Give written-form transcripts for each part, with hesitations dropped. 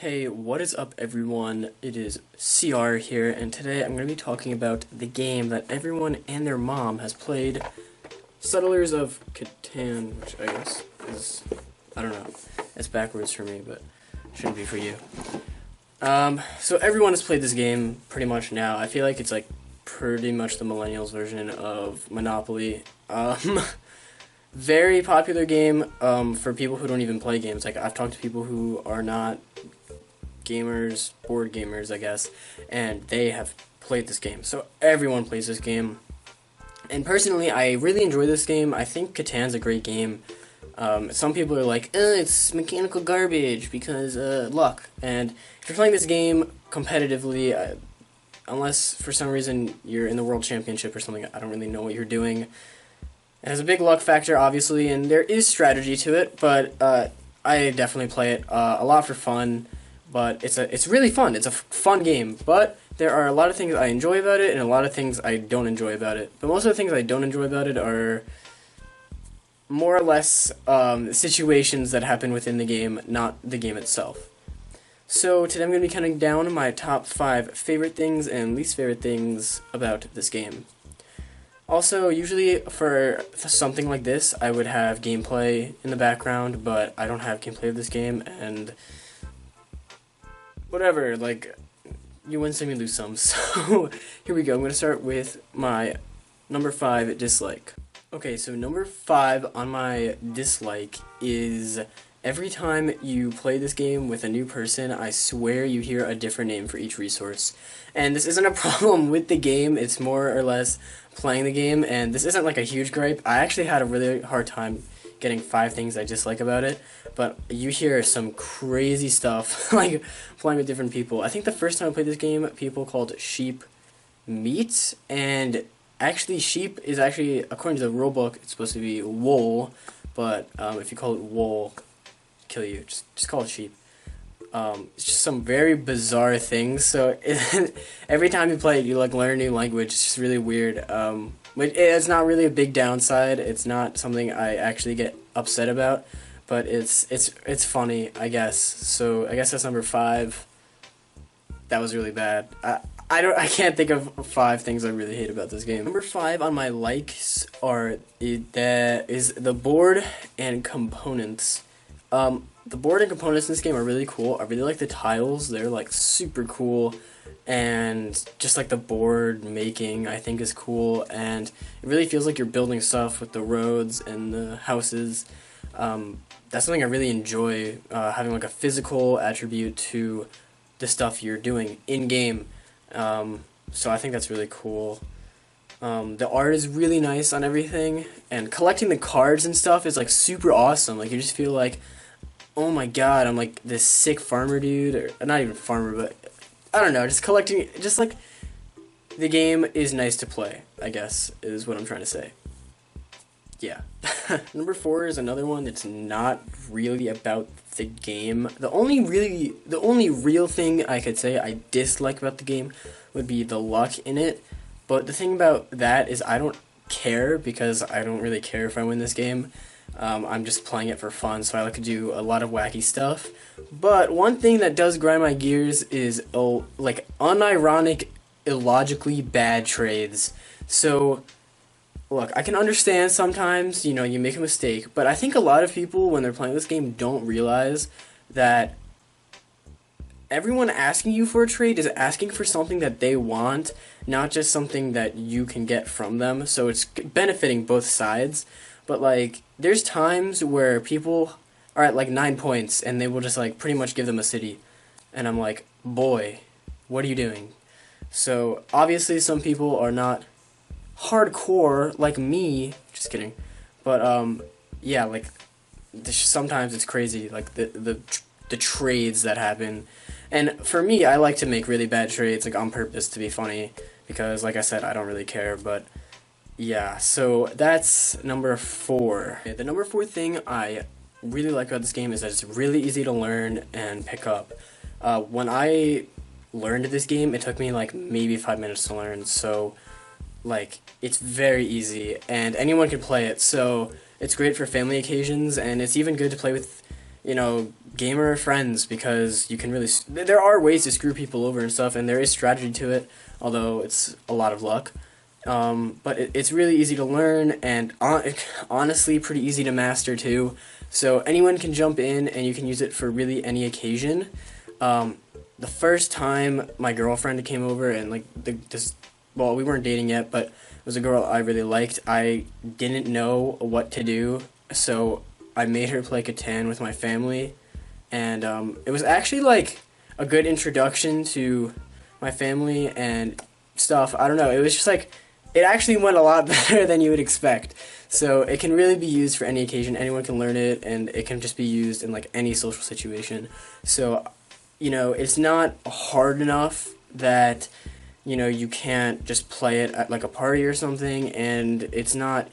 Hey, what is up everyone? It is CR here, and today I'm going to be talking about the game that everyone and their mom has played, Settlers of Catan, which I guess is, I don't know, it's backwards for me, but shouldn't be for you. So everyone has played this game pretty much now. I feel like it's like pretty much the millennials version of Monopoly. Very popular game for people who don't even play games. Like, I've talked to people who are not gamers, board gamers, I guess, and they have played this game. So everyone plays this game. And personally, I really enjoy this game. I think Catan's a great game. Some people are like, it's mechanical garbage because luck. And if you're playing this game competitively, unless for some reason you're in the World Championship or something, I don't really know what you're doing. It has a big luck factor, obviously, and there is strategy to it, but I definitely play it a lot for fun. But it's really fun. It's a fun game. But there are a lot of things I enjoy about it and a lot of things I don't enjoy about it. But most of the things I don't enjoy about it are more or less situations that happen within the game, not the game itself. So today I'm going to be counting down my top 5 favorite things and least favorite things about this game. Also, usually for something like this, I would have gameplay in the background, but I don't have gameplay of this game, and whatever, like, you win some, you lose some. So here we go. I'm going to start with my number 5 dislike. Okay, so number 5 on my dislike is every time you play this game with a new person, I swear you hear a different name for each resource. And this isn't a problem with the game, it's more or less playing the game, and this isn't like a huge gripe. I actually had a really hard time getting 5 things I dislike about it, but you hear some crazy stuff, like playing with different people. I think the first time I played this game, people called sheep meat, and actually sheep is actually, according to the rulebook, it's supposed to be wool, but if you call it wool, kill you. Just call it sheep. It's just some very bizarre things. So every time you play it, you like learn a new language. It's just really weird. It's not really a big downside. It's not something I actually get upset about, but it's funny, I guess. So I guess that's number 5. That was really bad. I can't think of 5 things I really hate about this game. Number 5 on my likes is the board and components. The board and components in this game are really cool. I really like the tiles. They're like super cool, and just like the board making I think is cool, and it really feels like you're building stuff with the roads and the houses. That's something I really enjoy, having like a physical attribute to the stuff you're doing in game. So I think that's really cool. The art is really nice on everything, and collecting the cards and stuff is like super awesome. Like, you just feel like, oh my god, I'm like this sick farmer dude, or not even farmer, but I don't know, just collecting, just like, the game is nice to play, I guess, is what I'm trying to say. Yeah. Number 4 is another one that's not really about the game. The only real thing I could say I dislike about the game would be the luck in it, but the thing about that is I don't care, because I don't really care if I win this game. I'm just playing it for fun, so I like to do a lot of wacky stuff. But one thing that does grind my gears is like unironic, illogically bad trades. So look, I can understand sometimes, you know, you make a mistake, but I think a lot of people when they're playing this game don't realize that everyone asking you for a trade is asking for something that they want, not just something that you can get from them. So it's benefiting both sides. But like, there's times where people are at like 9 points and they will just like pretty much give them a city, and I'm like, boy, what are you doing? So obviously some people are not hardcore like me, just kidding, but yeah, like, sometimes it's crazy, like the trades that happen. And for me, I like to make really bad trades, like, on purpose to be funny, because like I said, I don't really care. But yeah, so that's number 4. Okay, the number 4 thing I really like about this game is that it's really easy to learn and pick up. When I learned this game, it took me like maybe 5 minutes to learn, so like, it's very easy, and anyone can play it, so it's great for family occasions, and it's even good to play with gamer friends, because you can really there are ways to screw people over and stuff, and there is strategy to it, although it's a lot of luck. But it's really easy to learn, and honestly pretty easy to master too. So anyone can jump in, and you can use it for really any occasion. The first time my girlfriend came over, and like well, we weren't dating yet, but it was a girl I really liked. I didn't know what to do, so I made her play Catan with my family, and it was actually like a good introduction to my family and stuff. I don't know, it was just like, it actually went a lot better than you would expect. So it can really be used for any occasion, anyone can learn it, and it can just be used in like any social situation. So, it's not hard enough that, you can't just play it at like a party or something, and it's not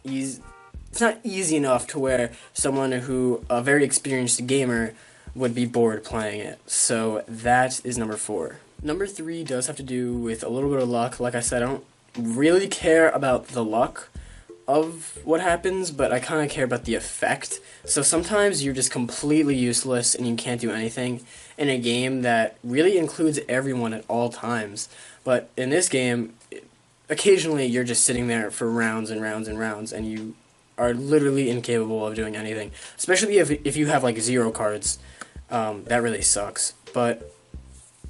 easy enough to where someone who, a very experienced gamer, would be bored playing it. So that is number 4. Number 3 does have to do with a little bit of luck. Like I said, I don't really care about the luck of what happens, but I kind of care about the effect. So sometimes you're just completely useless and you can't do anything in a game that really includes everyone at all times. But in this game, occasionally you're just sitting there for rounds and rounds and rounds, and you are literally incapable of doing anything. Especially if you have like 0 cards, that really sucks. But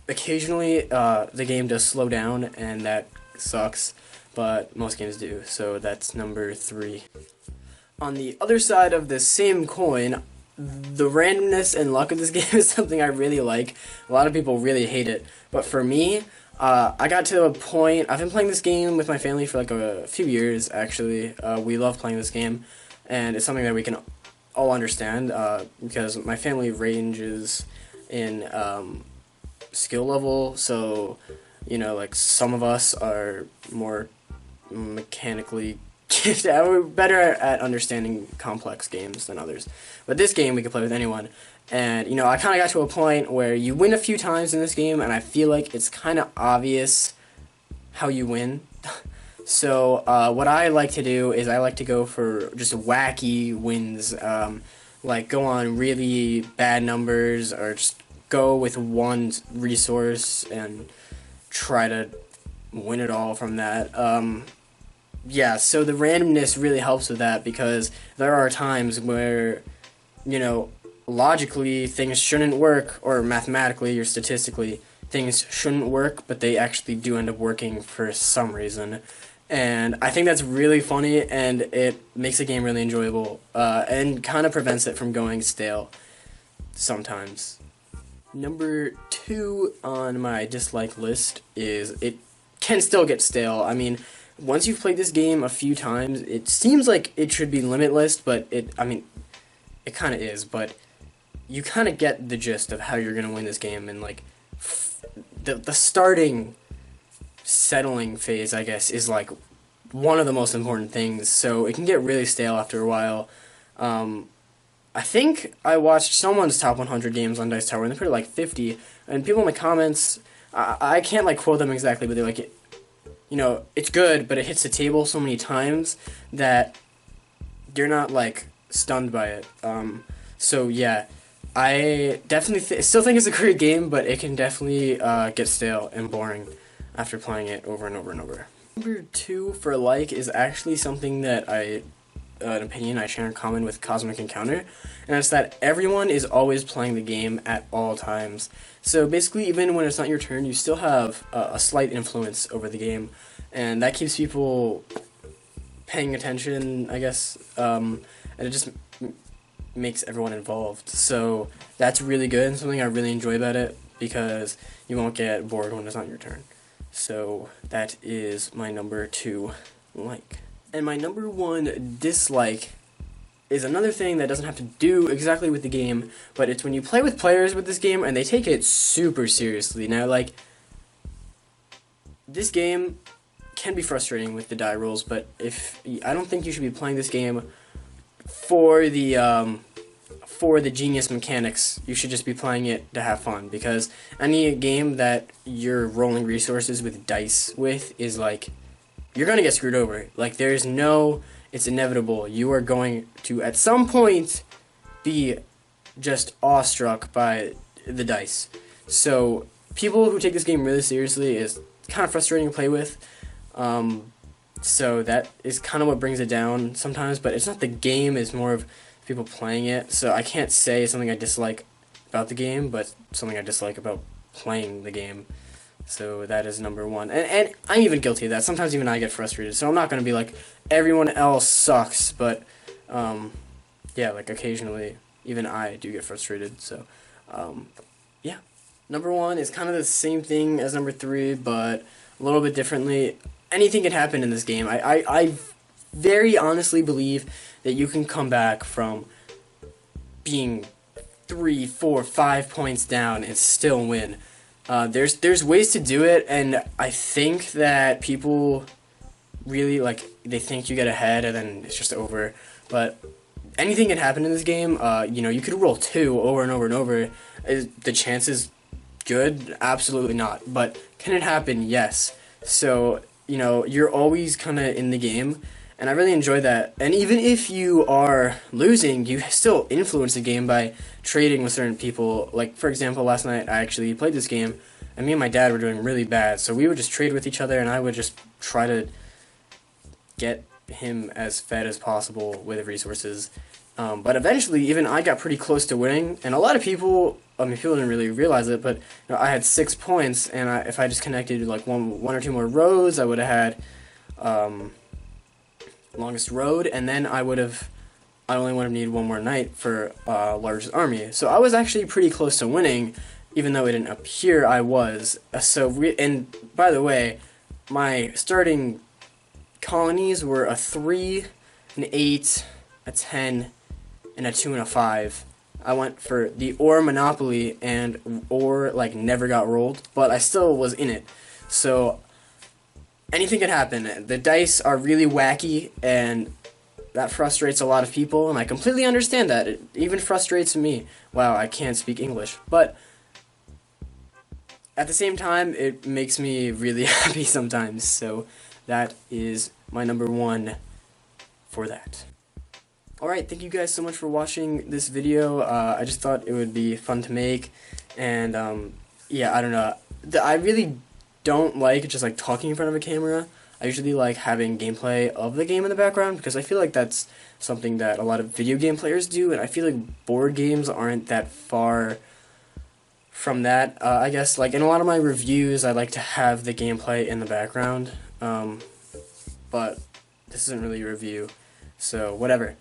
occasionally the game does slow down, and that sucks, but most games do. So that's number 3. On the other side of the same coin, the randomness and luck of this game is something I really like. A lot of people really hate it, but for me, I got to a point. I've been playing this game with my family for like a few years, actually. We love playing this game, and it's something that we can all understand, because my family ranges in skill level. So, like some of us are more mechanically gifted. We're better at understanding complex games than others. But this game we can play with anyone. And, I kind of got to a point where you win a few times in this game, and I feel like it's kind of obvious how you win. So, what I like to do is I like to go for just wacky wins, like go on really bad numbers, or just go with one resource and try to win it all from that. Yeah, so the randomness really helps with that, because there are times where, logically things shouldn't work, or mathematically or statistically things shouldn't work, but they actually do end up working for some reason. And I think that's really funny, and it makes the game really enjoyable, and kind of prevents it from going stale sometimes. Number 2 on my dislike list is it can still get stale. I mean, once you've played this game a few times, it seems like it should be limitless, but it kind of is, but you kind of get the gist of how you're going to win this game, and like the starting settling phase, I guess, is like one of the most important things. So it can get really stale after a while. I think I watched someone's top 100 games on Dice Tower, and they put it like 50, and people in the comments, I can't like quote them exactly, but they're like, it's good, but it hits the table so many times that you're not like stunned by it. So yeah, I definitely still think it's a great game, but it can definitely get stale and boring after playing it over and over and over. Number 2 for like is actually something that an opinion I share in common with Cosmic Encounter, and it's that everyone is always playing the game at all times. So basically, even when it's not your turn, you still have a slight influence over the game, and that keeps people paying attention, I guess, and it just makes everyone involved. So that's really good, and something I really enjoy about it, because you won't get bored when it's not your turn. So that is my number 2 like. And my number 1 dislike is another thing that doesn't have to do exactly with the game, but it's when you play with players with this game and they take it super seriously. Now, like, this game can be frustrating with the die rolls, but I don't think you should be playing this game for the genius mechanics. You should just be playing it to have fun, because any game that you're rolling resources with dice with is like, you're going to get screwed over. Like, it's inevitable. You are going to, at some point, be just awestruck by the dice. So people who take this game really seriously is kind of frustrating to play with. So that is kind of what brings it down sometimes, but it's not the game, it's more of people playing it. So I can't say something I dislike about the game, but something I dislike about playing the game. So that is number one. And I'm even guilty of that. Sometimes even I get frustrated. So I'm not going to be like, everyone else sucks, but yeah, like occasionally even I do get frustrated. So yeah. Number one is kind of the same thing as number three, but a little bit differently. Anything can happen in this game. I very honestly believe that you can come back from being 3, 4, 5 points down and still win. There's ways to do it, and I think that people really, like, they think you get ahead and then it's just over. But anything can happen in this game. You know, you could roll 2 over and over and over. Is the chances good? Absolutely not. But can it happen? Yes. So, you know, you're always kind of in the game, and I really enjoy that. And even if you are losing, you still influence the game by trading with certain people. Like, for example, last night I actually played this game, and me and my dad were doing really bad, so we would just trade with each other, and I would just try to get him as fed as possible with resources. But eventually, even I got pretty close to winning, and a lot of people, I mean, people didn't really realize it, but you know, I had 6 points, and if I just connected like one or two more roads, I would have had longest road, and then I only would have needed one more knight for largest army. So I was actually pretty close to winning, even though it didn't appear I was. And by the way, my starting colonies were a 3, an 8, a 10, and a 2 and a 5. I went for the ore monopoly, and ore like never got rolled, but I still was in it. So anything could happen. The dice are really wacky, and that frustrates a lot of people, and I completely understand that. It even frustrates me. Wow, I can't speak English. But at the same time, it makes me really happy sometimes. So that is my number one for that. Alright, thank you guys so much for watching this video. I just thought it would be fun to make, and yeah, I don't know. I really don't like just like talking in front of a camera. I usually like having gameplay of the game in the background, because I feel like that's something that a lot of video game players do, and I feel like board games aren't that far from that. I guess like in a lot of my reviews, I like to have the gameplay in the background, but this isn't really a review, so whatever.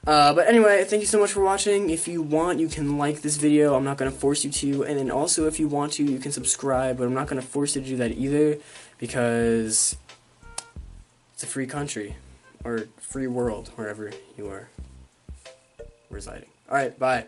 But anyway, thank you so much for watching. If you want, you can like this video. I'm not going to force you to. And then also, if you want to, you can subscribe. But I'm not going to force you to do that either, because it's a free country. Or free world, wherever you are residing. Alright, bye.